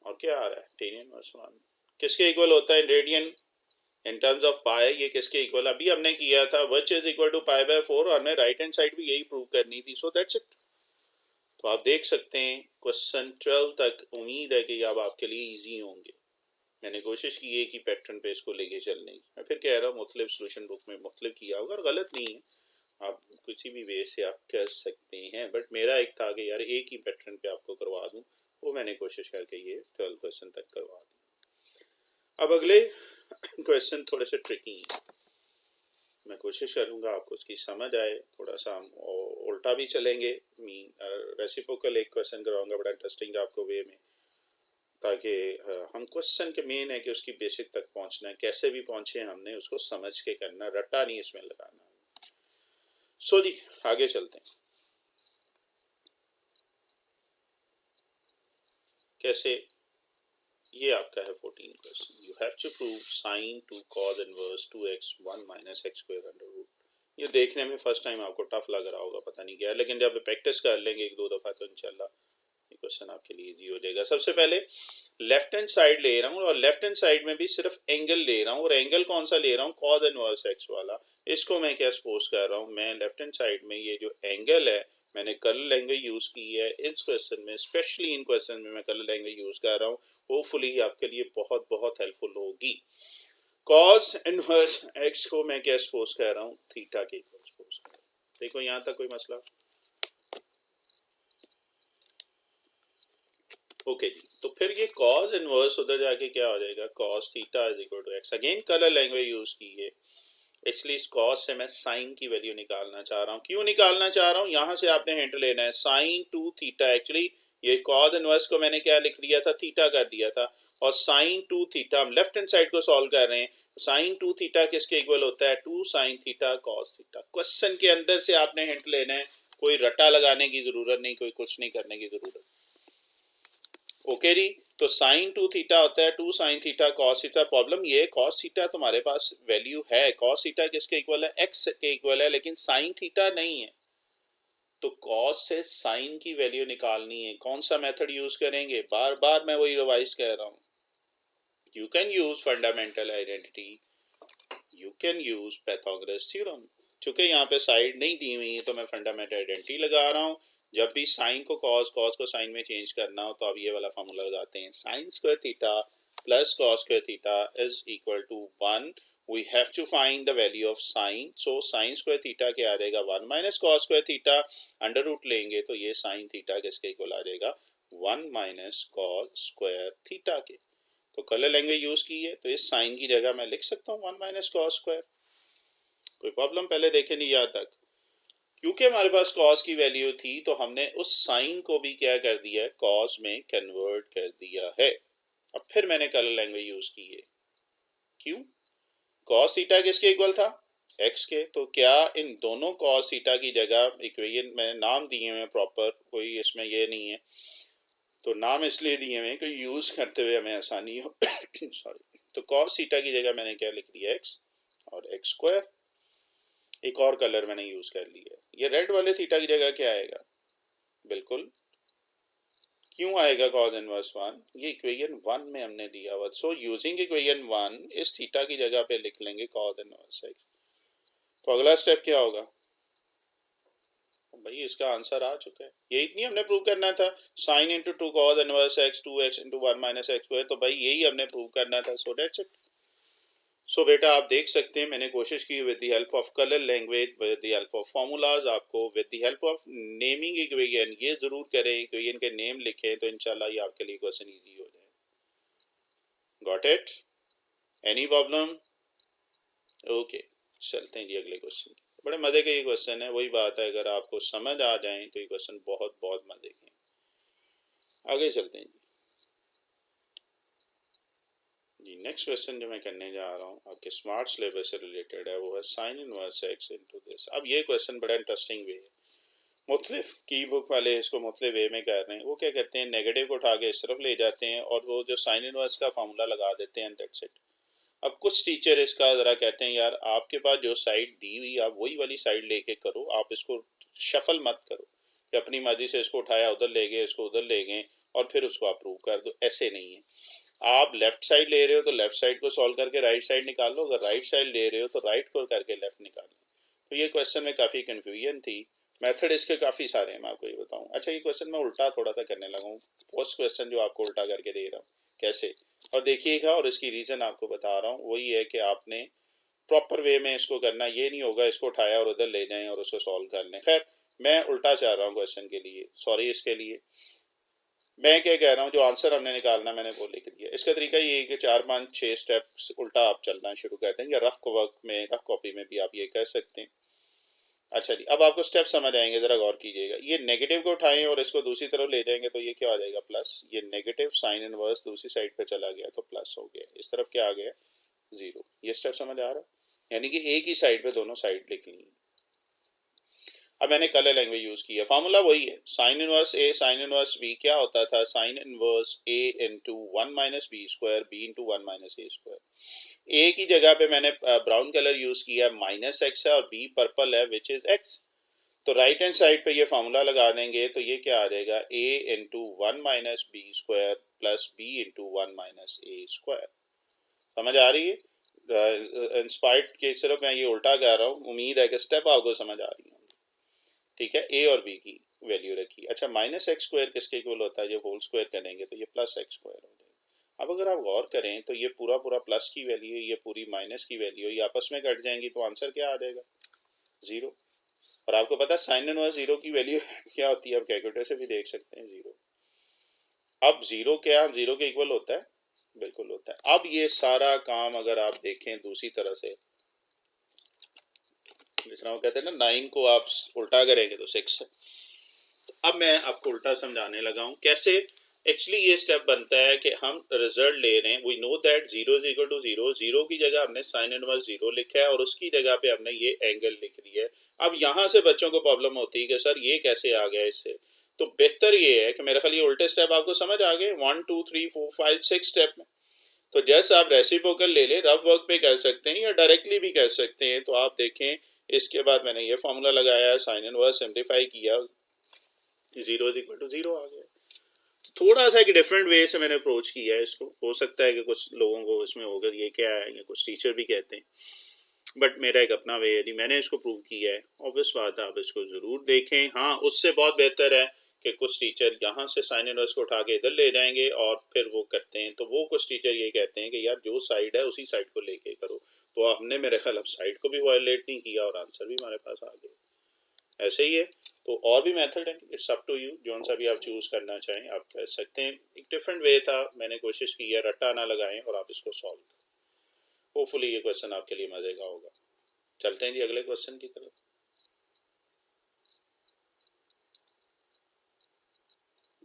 और क्या आ रहा है? टेन इनवर्स 1 किसके इक्वल होता है? रेडियन इन टर्म्स ऑफ पाई ये किसके इक्वल? अभी हमने किया था विच इज इक्वल टू π/4 और हमने राइट हैंड साइड भी यही प्रूव करनी थी। So that's it. तो आप देख सकते हैं क्वेश्चन 12 तक उम्मीद है कि अब आपके लिए इजी होंगे। मैंने कोशिश की है कि पैटर्न पे इसको लेके चलने की। मैं फिर कह रहा हूँ मुख्तलिफ सोल्यूशन बुक में मुख्तलिफ किया होगा और गलत नहीं है, आप किसी भी वे से आप कर सकते हैं। बट मेरा एक था कि यार एक ही पैटर्न पे आपको करवा दूं, वो मैंने कोशिश करके ये 12 क्वेश्चन तक करवा दी। अब अगले क्वेश्चन थोड़े से ट्रिकी हैं, मैं कोशिश करूंगा आपको उसकी समझ आए। थोड़ा सा हम उल्टा भी चलेंगे, रेसिप्रोकल एक क्वेश्चन कराऊंगा बड़ा इंटरेस्टिंग आपको वे में, ताकि हम क्वेश्चन के मेन है कि उसकी बेसिक तक पहुंचना है, कैसे भी पहुंचे हमने उसको समझ के करना, रट्टा नहीं इसमें लगाना। सो जी आगे चलते हैं। कैसे, ये आपका है 14 question. You have to prove sine two cos inverse 2x 1 minus x square under root. ये देखने में फर्स्ट टाइम आपको टफ लग रहा होगा, पता नहीं क्या है, लेकिन जब प्रैक्टिस कर लेंगे एक दो दफा तो इंशाल्लाह ये क्वेश्चन आपके लिए इजी हो जाएगा। सबसे पहले लेफ्ट हैंड साइड ले रहा हूँ और लेफ्ट हैंड साइड में भी सिर्फ एंगल ले रहा हूँ, और एंगल कौन सा ले रहा हूँ, कॉस इनवर्स एक्स वाला। इसको मैं क्या सपोज कर रहा हूँ, मैं लेफ्ट हैंड साइड में ये जो एंगल है, मैंने कलर लैंग्वेज यूज की है इस क्वेश्चन में, स्पेशली इन क्वेश्चन में मैं कलर लैंग्वेज यूज कर रहा हूँ, होपफुली आपके लिए बहुत बहुत हेल्पफुल होगी। कॉस इनवर्स एक्स को मैं क्या सपोज कर रहा हूँ, थीटा के इक्वल सपोज कर रहा हूँ। देखो यहाँ तक कोई मसला? ओके जी, तो फिर ये कॉस इनवर्स उधर जाके क्या हो जाएगा, cos theta is equal to X. Again colour language use की है, एक्चुअली इस कॉस से मैं साइन की वैल्यू निकालना चाह रहा हूँ। क्यों निकालना चाह रहा हूँ, यहाँ से आपने हिंट लेना है, साइन टू थीटा। एक्चुअली ये कॉस इनवर्स को मैंने क्या लिख दिया था, थीटा कर दिया था, और साइन टू थीटा हम लेफ्ट हैंड साइड को सॉल्व कर रहे हैं। साइन टू थीटा किसके इक्वल होता है, two sine theta cos theta. Question के अंदर से आपने हिंट लेना है, कोई रटा लगाने की जरूरत नहीं, कोई कुछ नहीं करने की जरूरत। ओके जी, तो साइन टू थीटा होता है two sine theta cos theta. Problem ये है कॉस थीटा तुम्हारे पास वैल्यू है, कॉस थीटा किसके इक्वल है, एक्स के इक्वल है, लेकिन साइन थीटा नहीं है। तो कॉस से साइन की वैल्यू निकालनी है, कौन सा मेथड यूज करेंगे, बार बार मैं वही रिवाइज कर रहा हूं। You can use fundamental identity, you can use Pythagoras theorem. चूंकि यहाँ पे साइड नहीं दी हुई है तो मैं फंडामेंटल आइडेंटिटी लगा रहा हूँ। जब भी साइन को कॉस, कॉस को साइन में चेंज करना हो तो आप ये वाला फॉर्मूला लगाते हैं, sine square theta plus cos square theta is equal to 1। We have to find the value of sine, so sine square theta क्या आ जाएगा, 1 minus cos square theta, under root लेंगे तो ये साइन थीटा किसके equal आ जाएगा, 1 minus cos square theta के। तो कलर लैंग्वेज यूज की है तो इस साइन की जगह मैं लिख सकता हूँ 1 माइनस कॉस स्क्वायर। कोई प्रॉब्लम पहले देखे नहीं यहाँ तक, क्योंकि हमारे पास कॉस की वैल्यू थी तो हमने उस साइन को भी क्या कर दिया है, कॉस में कन्वर्ट कर दिया है। अब फिर मैंने कलर लैंग्वेज यूज की है, क्यों, कॉस थीटा किसके इक्वल था, एक्स के। तो क्या इन दोनों कॉस थीटा की जगह इक्वेशन मैंने नाम दिए हुए प्रॉपर, कोई इसमें ये नहीं है, तो नाम इसलिए दिए हुए कि यूज करते हुए हमें आसानी हो सॉरी। तो कॉस थीटा की जगह मैंने क्या लिख दिया, एक्स और एक्स स्क्वायर। एक और कलर मैंने यूज कर लिया, ये रेड वाले थीटा की जगह क्या आएगा, बिल्कुल क्यों आएगा कॉस इनवर्स 1, ये इक्वेशन 1 में हमने दिया हुआ। सो यूजिंग इक्वेशन 1 इस थीटा की जगह पे लिख लेंगे कॉस इनवर्स एक्स। तो अगला स्टेप क्या होगा, भाई इसका आंसर आ चुका है, यही नहीं हमने प्रूव करना था, sine into two cos inverse x 2x into 1 minus x square. तो भाई यही हमने प्रूव करना था, सो दैट्स इट। सो बेटा आप देख सकते हैं मैंने कोशिश की with the help of colour language, with the help of formulas, आपको with the help of naming equation, ये जरूर करें इक्वेशन के नेम लिखें तो इंशाल्लाह ये आपके लिए क्वेश्चन इजी हो जाए। Got it, any problem? Okay चलते हैं जी अगले क्वेश्चन। बड़े मजे का ये क्वेश्चन है, वही बात है अगर आपको समझ आ जाए तो ये क्वेश्चन बहुत बहुत मजे के। आगे चलते हैं जी। नेक्स्ट क्वेश्चन जो मैं करने जा रहा हूँ आपके स्मार्ट सिलेबस से रिलेटेड है, वो है sine inverse x into this. अब ये क्वेश्चन बड़ा इंटरेस्टिंग वे है, मुख्तलिफ की बुक वाले इसको मुख्तलिफ वे में कर रहे हैं। वो क्या कहते हैं, नेगेटिव को उठा के इस तरफ ले जाते हैं और वो जो साइन इनवर्स का फार्मूला लगा देते हैं, दैट्स इट। अब कुछ टीचर इसका ज़रा कहते हैं यार आपके पास जो साइड दी हुई आप वही वाली साइड लेके करो, आप इसको शफल मत करो कि अपनी मर्जी से इसको उठाया उधर ले गए, इसको उधर ले गए और फिर उसको अप्रूव कर दो, ऐसे नहीं है। आप लेफ्ट साइड ले रहे हो तो लेफ्ट साइड को सॉल्व करके राइट साइड निकाल लो, अगर राइट साइड ले रहे हो तो राइट को करके लेफ्ट निकाल लो। तो ये क्वेश्चन में काफ़ी कन्फ्यूजन थी, मेथड इसके काफ़ी सारे हैं, मैं आपको ये बताऊँ। अच्छा ये क्वेश्चन मैं उल्टा थोड़ा सा करने लगा हूँ, पोस्ट क्वेश्चन जो आपको उल्टा करके दे रहा हूँ कैसे, और देखिएगा, और इसकी रीज़न आपको बता रहा हूँ, वही है कि आपने प्रॉपर वे में इसको करना, ये नहीं होगा इसको उठाया और उधर ले जाएं और उसको सॉल्व कर लें। खैर मैं उल्टा चाह रहा हूँ क्वेश्चन के लिए, सॉरी इसके लिए। मैं क्या कह रहा हूँ, जो आंसर हमने निकालना मैंने वो लिख दिया। इसका तरीका ये है कि 4 5 6 स्टेप्स उल्टा आप चलना शुरू कर देंगे। रफ वर्क में, रफ कॉपी में भी आप ये कर सकते हैं। अच्छा जी, अब आपको स्टेप समझ आएंगे, जरा गौर कीजिएगा। ये नेगेटिव को उठाएं और इसको दूसरी तरफ ले जाएंगे तो ये क्या आ जाएगा, प्लस। ये नेगेटिव साइन इनवर्स दूसरी साइड पे चला गया तो प्लस हो गया। इस तरफ क्या आ गया, 0। ये स्टेप समझ आ रहा है? यानी कि एक ही साइड पे दोनों साइड लिख ली। अब मैंने कलर लैंग्वेज यूज की है। फार्मूला वही है, साइन इनवर्स ए साइन इनवर्स बी क्या होता था, sine inverse A into 1 minus B square, B into 1 minus A square. A की जगह पे मैंने ब्राउन कलर यूज किया, माइनस एक्स है, और बी पर्पल है विच इज एक्स। तो राइट हैंड साइड पे ये फार्मूला लगा देंगे तो ये क्या आ जाएगा, a into 1 minus B square plus B into 1 minus A square. समझ आ रही है? इंस्पायर्ड के सिर्फ मैं ये उल्टा कर रहा हूँ, उम्मीद है कि स्टेप आपको समझ आ रही है। ठीक है, ए और बी की वैल्यू रखी। अच्छा, माइनस एक्स स्क्वायर किसके इक्वल होता है, जब होल स्क्वायर करेंगे तो ये प्लस एक्स स्क्वायर हो जाएगा। अब अगर आप गौर करें तो ये पूरा पूरा प्लस की वैल्यू, ये पूरी माइनस की वैल्यू, ये आपस में कट जाएंगी तो आंसर क्या आ जाएगा, 0। और आपको पता है साइन इनवर्स 0 की वैल्यू क्या होती है, आप कैलकुलेटर से भी देख सकते हैं 0। अब 0 क्या 0 के इक्वल होता है, बिल्कुल होता है। अब ये सारा काम अगर आप देखें दूसरी तरह से, जिस तरह वो कहते हैं ना 9 को आप उल्टा करेंगे तो 6 है। तो अब मैं आपको उल्टा समझाने लगा हूं कैसे। एक्चुअली ये स्टेप बनता है कि हम रिजल्ट ले रहे हैं, we know that 0 is equal to 0, 0 की जगह हमने साइन इनवर्स 0 लिखा है और उसकी जगह पे हमने ये एंगल लिख दिया है। अब यहाँ से बच्चों को प्रॉब्लम होती है कि सर ये कैसे आ गया इससे। तो बेहतर ये है कि मेरे ख्याल ये उल्टे स्टेप आपको समझ आ गए, 1 2 3 4 5 6 स्टेप में। तो जैसे आप रेसिप्रोकल ले लें, रफ वर्क पे कर सकते हैं या डायरेक्टली भी कर सकते हैं। तो आप देखें, इसके बाद मैंने ये फॉर्मूला लगाया, साइन इनवर्स सिंप्लीफाई किया, 0 इज इक्वल टू 0 आ गया। थोड़ा सा एक डिफरेंट वे से मैंने अप्रोच किया है इसको। हो सकता है कि कुछ लोगों को इसमें होगा ये क्या है, या कुछ टीचर भी कहते हैं, बट मेरा एक अपना वे है, मैंने इसको प्रूव किया है। ऑब्वियस बात है, आप इसको ज़रूर देखें। हाँ, उससे बहुत बेहतर है कि कुछ टीचर यहाँ से साइन इनवर्स को उठा के इधर ले जाएंगे और फिर वो करते हैं। तो वो कुछ टीचर ये कहते हैं कि यार जो साइड है उसी साइड को लेके करो। तो हमने मेरे ख्याल अब साइड को भी वायलेट नहीं किया और आंसर भी हमारे पास आ गया। ऐसे ही है। तो और भी मेथड है, इट्स अप टू यू, जौन सा भी आप चूज करना चाहें आप कर सकते हैं। एक डिफरेंट वे था, मैंने कोशिश की है रट्टा ना लगाएं और आप इसको सॉल्व करें। होपफुली ये क्वेश्चन आपके लिए मजे का होगा। चलते हैं जी अगले क्वेश्चन की तरफ।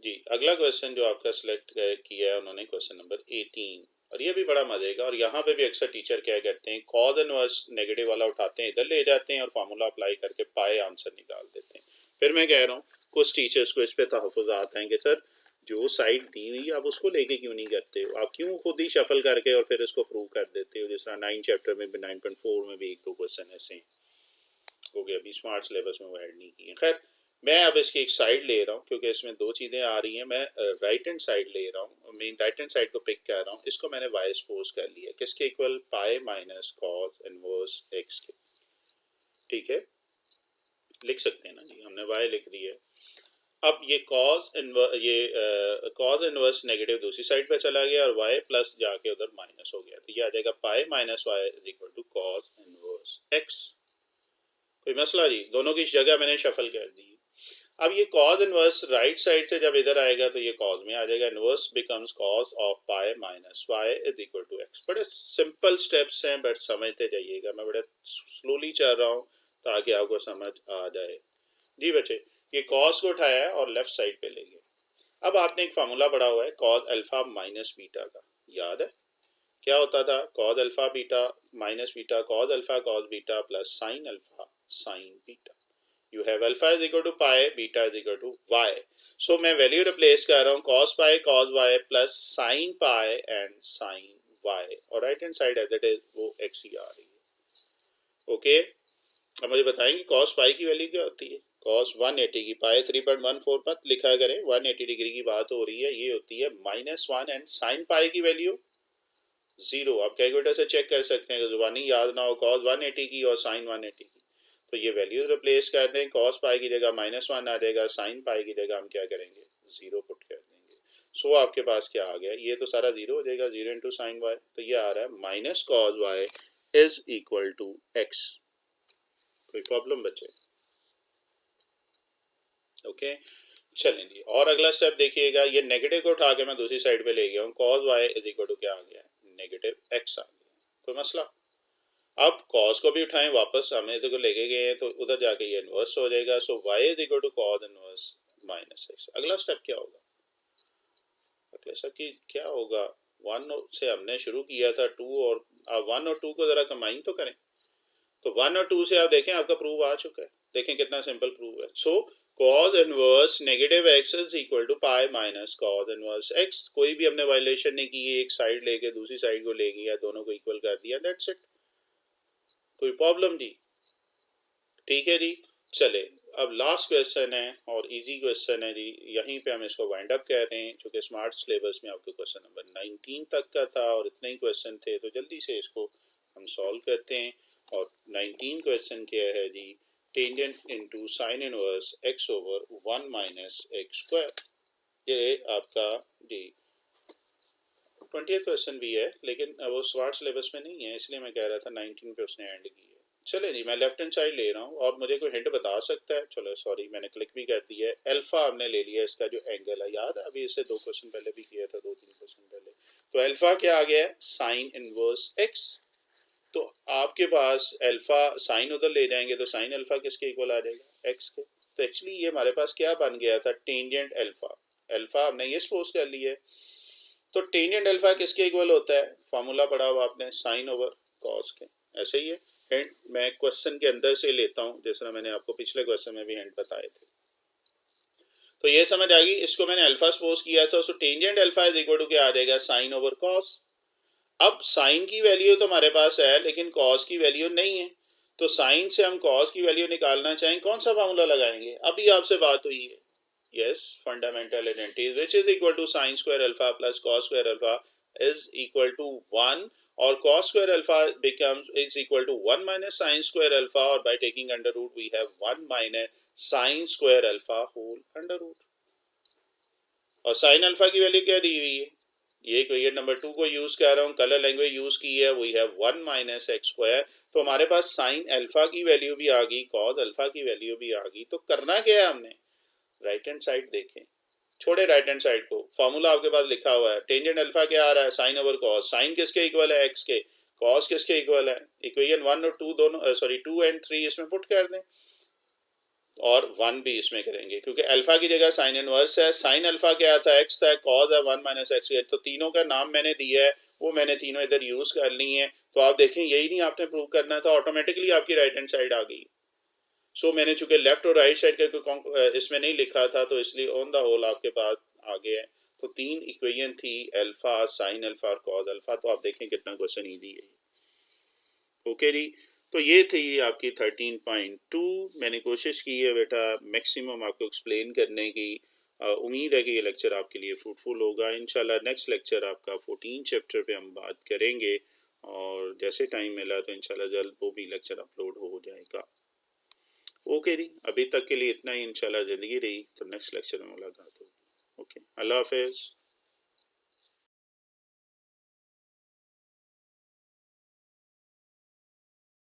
जी, अगला क्वेश्चन जो आपका सिलेक्ट किया है उन्होंने, क्वेश्चन नंबर 18, और ये भी बड़ा मजे का। और यहाँ पे भी अक्सर टीचर क्या करते हैं, कॉज इनवर्स नेगेटिव वाला उठाते हैं, इधर ले जाते हैं और फार्मूला अप्लाई करके पाए आंसर निकाल देते हैं। फिर मैं कह रहा हूँ कुछ टीचर्स को इस पे तहफ़्फ़ुज़ात हैं कि सर जो साइड दी हुई आप उसको लेके क्यों नहीं करते हो, आप क्यों खुद ही शफल करके और फिर इसको प्रूव कर देते हो। जिस तरह 9 चैप्टर में 9.4 में भी 1 2 क्वेश्चन ऐसे हैं, हो गया, अभी स्मार्ट सिलेबस में वो ऐड नहीं किए। खैर, मैं अब इसकी एक साइड ले रहा हूँ क्योंकि इसमें दो चीज़ें आ रही हैं। मैं राइट हैंड साइड ले रहा हूँ, मेन राइट हैंड साइड को पिक कर रहा हूँ। इसको मैंने वाई सपोज कर लिया, किसके equal, pi minus cos inverse x के। ठीक है, लिख सकते हैं ना जी, हमने वाई लिख दी है। अब ये कॉज इनवर्स नेगेटिव दूसरी साइड पे चला गया और y प्लस जाके उधर माइनस हो गया, तो ये आ जाएगा pi minus Y is equal to cos inverse X. कोई मसला जी, दोनों की जगह मैंने शफल कर दी। अब ये कॉज इनवर्स राइट साइड से जब इधर आएगा तो ये कॉज में आ जाएगा, inverse becomes cos of pi minus Y is equal to X. बड़े सिंपल स्टेप्स हैं, बट समझते जाइएगा। मैं बड़े स्लोली चल रहा हूँ ताकि आपको समझ आ जाए। जी बच्चे, ये कॉज को उठाया है और लेफ्ट साइड पे ले गया। अब आपने एक फार्मूला पढ़ा हुआ है कॉज अल्फा माइनस बीटा का, याद है क्या होता था, cause alpha beta minus beta, cause alpha cos beta plus sine alpha sign beta. You have alpha is equal to pi, beta is equal to y. So मैं value replace कर रहा हूँ cos pi cos y plus sin pi and sin y, और right hand side as it is वो x ही आ रही है। ओके, अब मुझे बताएंगे cos pi की वैल्यू क्या होती है। cos 180 की pi 3.14 मत लिखा करें, 180 डिग्री की बात हो रही है, ये होती है -1, एंड sin pi की वैल्यू 0। आप कैलकुलेटर से चेक कर सकते हैं, जुबानी याद ना हो, cos 180 की और sin 180 की। तो ये वैल्यूज रिप्लेस कर दें, cos पाई की जगह -1 आ जाएगा, sin पाई की जगह हम क्या करेंगे, 0 पुट कर देंगे। सो आपके पास क्या आ गया, ये तो सारा 0 हो जाएगा, 0 इंटू साइन वाई, तो ये आ रहा है minus cos y is equal to x. कोई प्रॉब्लम बच्चे? ओके, चलें जी, और अगला स्टेप देखिएगा, ये नेगेटिव को उठा के मैं दूसरी साइड पे ले गया हूँ, cos y is equal to क्या आ गया, नेगेटिव x आ गया। कोई मसला? अब cos को भी उठाएं वापस, हमें इधर को लेके गए हैं तो उधर जाके ये इनवर्स हो जाएगा, so y is equal to cos inverse minus x। अगला स्टेप क्या होगा? अगला स्टेप की क्या होगा, 1 से हमने शुरू किया था 2, और आप 1 और 2 को जरा कंबाइन तो करें, तो 1 और 2 से आप देखें आपका प्रूफ आ चुका है। देखें कितना सिंपल प्रूफ है। So cos inverse negative x is equal to pi minus cos inverse x। कोई भी हमने वायलेशन नहीं की, एक साइड लेके दूसरी साइड को ले गया, दोनों को इक्वल कर दिया, दैट्स इट। कोई प्रॉब्लम जी? ठीक है जी। चले, अब लास्ट क्वेश्चन है और इजी क्वेश्चन है जी, यहीं पे हम इसको वाइंड अप कर रहे हैं, क्योंकि स्मार्ट सिलेबस में आपके क्वेश्चन नंबर 19 तक का था और इतने ही क्वेश्चन थे, तो जल्दी से इसको हम सॉल्व करते हैं। और 19 क्वेश्चन क्या है जी, tangent into sine inverse x over 1 minus x square. ये आपका जी 20th क्वेश्चन भी है, लेकिन वो स्मार्ट सिलेबस में नहीं है, इसलिए मैं कह रहा था 19 पे उसने एंड की है। चले जी, मैं लेफ्ट हैंड साइड ले रहा हूँ, और मुझे कोई हिंट बता सकता है? चलो सॉरी, मैंने क्लिक भी कर दिया है। अल्फा हमने ले लिया, इसका जो एंगल है, याद है अभी इससे 2 क्वेश्चन पहले भी किया था, 2-3 क्वेश्चन पहले। तो अल्फा क्या आ गया है, साइन इनवर्स एक्स। तो आपके पास अल्फा साइन उधर ले जाएंगे तो साइन अल्फा किसके इक्वल आ जाएगा, एक्स के। तो एक्चुअली ये हमारे पास क्या बन गया था, टेंजेंट अल्फा। अल्फा हमने ये सपोज कर लिया है, तो टेंजेंट अल्फा किसके इक्वल होता है, फार्मूला पढ़ा हुआ आपने, साइन ओवर कॉस के। ऐसे ही है, हिंट मैं क्वेश्चन के अंदर से लेता हूं, जिस तरह मैंने आपको पिछले क्वेश्चन में भी हिंट बताए थे। तो ये समझ आ गई, इसको मैंने अल्फा सपोज किया था, so tangent alpha is equal to क्या आ जाएगा, साइन ओवर कॉस। अब साइन की वैल्यू तो हमारे पास है, लेकिन कॉस की वैल्यू नहीं है, तो साइन से हम कॉस की वैल्यू निकालना चाहें, कौन सा फार्मूला लगाएंगे? अभी आपसे बात हुई है, yes, fundamental identities, which is equal to sin square alpha plus cos square alpha is equal to 1, or cos square alpha becomes is equal to 1 minus sin square alpha, or by taking under root we have 1 minus sin square alpha whole under root। और sin alpha की value क्या दी हुई है, ये equation number 2 को use कर रहा हूँ, कलर लैंग्वेज यूज की है, we have 1 minus x square. तो हमारे पास sin अल्फा की वैल्यू भी आ गई, cos अल्फा की वैल्यू भी आ गई। तो करना क्या है हमने, राइट हैंड साइड देखें, छोड़े राइट हैंड साइड को, फॉर्मूला आपके पास लिखा हुआ है, टेंजेंट अल्फा क्या आ रहा है, साइन ओवर कॉस। साइन किसके इक्वल है, एक्स के। कॉस किसके इक्वल है, इक्वेशन 1 और 2 दोनों, सॉरी 2 एंड 3 इसमें पुट कर दें, और 1 भी इसमें करेंगे, क्योंकि अल्फा की जगह साइन इनवर्स है। साइन अल्फा क्या आता है, एक्स था, कॉस है 1 माइनस एक्स। तो तीनों का नाम मैंने दिया है, वो मैंने तीनों इधर यूज कर ली है। तो आप देखें, यही नहीं आपने प्रूव करना था, ऑटोमेटिकली आपकी राइट हैंड साइड आ गई। सो मैंने चूंकि लेफ्ट और राइट साइड का इसमें नहीं लिखा था, तो इसलिए ऑन द होल आपके पास आ गया है। तो 3 इक्वेशन थी, अल्फा, साइन अल्फा और कॉस अल्फा। तो आप देखें कितना क्वेश्चन इजी है। ओके जी, तो ये थी आपकी 13.2। मैंने कोशिश की है बेटा मैक्सिमम आपको एक्सप्लेन करने की। उम्मीद है कि ये लेक्चर आपके लिए फ्रूटफुल होगा। इंशाल्लाह नेक्स्ट लेक्चर आपका 14 चैप्टर पे हम बात करेंगे, और जैसे टाइम मिला तो इंशाल्लाह जल्द वो भी लेक्चर अपलोड हो जाएगा। ओके जी, अभी तक के लिए इतना ही। इंशाल्लाह ज़िंदगी रही तो नेक्स्ट लेक्चर में मुलाकात होगी। ओके, अल्लाह हाफिज़।